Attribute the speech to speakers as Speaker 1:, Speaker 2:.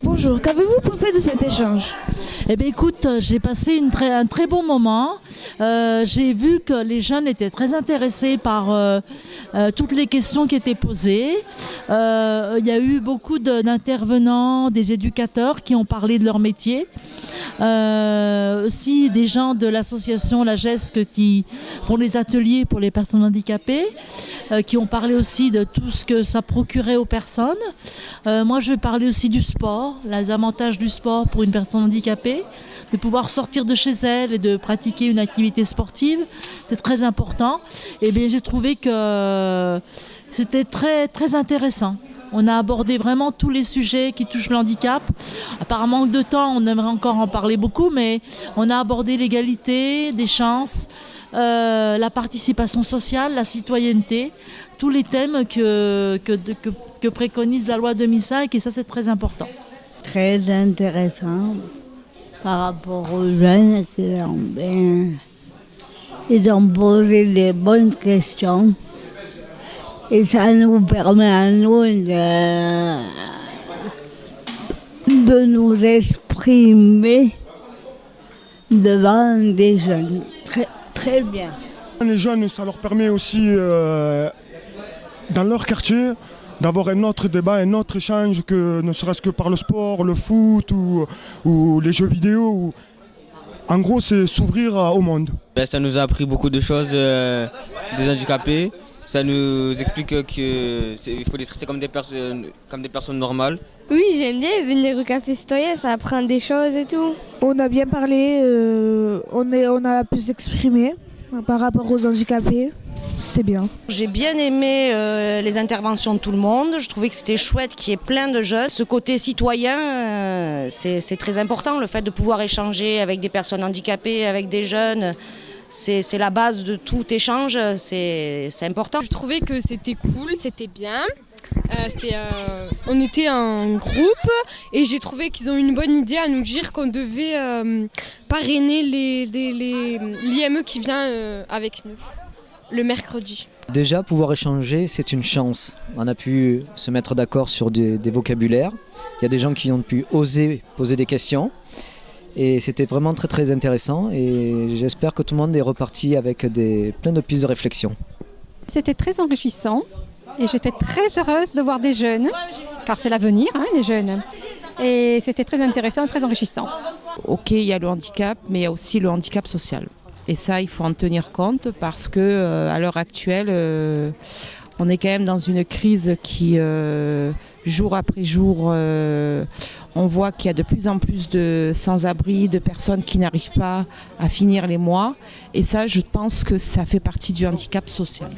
Speaker 1: Bonjour, qu'avez-vous pensé de cet échange?
Speaker 2: Eh bien écoute, j'ai passé un très bon moment. J'ai vu que les jeunes étaient très intéressés par toutes les questions qui étaient posées. Il y a eu beaucoup d'intervenants, des éducateurs qui ont parlé de leur métier. Aussi des gens de l'association La GESC qui font des ateliers pour les personnes handicapées, qui ont parlé aussi de tout ce que ça procurait aux personnes. Moi je vais parler aussi du sport, les avantages du sport pour une personne handicapée, de pouvoir sortir de chez elle et de pratiquer une activité sportive, c'est très important. Et bien j'ai trouvé que c'était très, très intéressant. On a abordé vraiment tous les sujets qui touchent le handicap. Par manque de temps, on aimerait encore en parler beaucoup, mais on a abordé l'égalité des chances, la participation sociale, la citoyenneté, tous les thèmes que préconise la loi 2005, et ça c'est très important.
Speaker 3: Très intéressant par rapport aux jeunes ils ont posé des bonnes questions. Et ça nous permet à nous de nous exprimer devant des jeunes. Très, très bien.
Speaker 4: Les jeunes, ça leur permet aussi, dans leur quartier, d'avoir un autre débat, un autre échange, que ne serait-ce que par le sport, le foot ou les jeux vidéo. En gros, c'est s'ouvrir au monde.
Speaker 5: Ça nous a appris beaucoup de choses des handicapés. Ça nous explique qu'il faut les traiter comme des personnes normales.
Speaker 6: Oui, j'aime bien venir au café citoyen, ça apprend des choses et tout.
Speaker 1: On a bien parlé, on a pu s'exprimer par rapport aux handicapés. C'était bien.
Speaker 7: J'ai bien aimé les interventions de tout le monde. Je trouvais que c'était chouette qu'il y ait plein de jeunes. Ce côté citoyen, c'est très important, le fait de pouvoir échanger avec des personnes handicapées, avec des jeunes. C'est la base de tout échange, c'est important.
Speaker 8: Je trouvais que c'était cool, c'était bien. On était un groupe et j'ai trouvé qu'ils ont eu une bonne idée à nous dire qu'on devait parrainer l'IME qui vient avec nous le mercredi.
Speaker 9: Déjà, pouvoir échanger, c'est une chance. On a pu se mettre d'accord sur des vocabulaires. Il y a des gens qui ont pu oser poser des questions. Et c'était vraiment très très intéressant et j'espère que tout le monde est reparti avec plein de pistes de réflexion.
Speaker 10: C'était très enrichissant et j'étais très heureuse de voir des jeunes, car c'est l'avenir, les jeunes. Et c'était très intéressant, très enrichissant.
Speaker 11: Ok, il y a le handicap, mais il y a aussi le handicap social. Et ça, il faut en tenir compte parce que à l'heure actuelle, on est quand même dans une crise qui, jour après jour, on voit qu'il y a de plus en plus de sans-abri, de personnes qui n'arrivent pas à finir les mois. Et ça, je pense que ça fait partie du handicap social.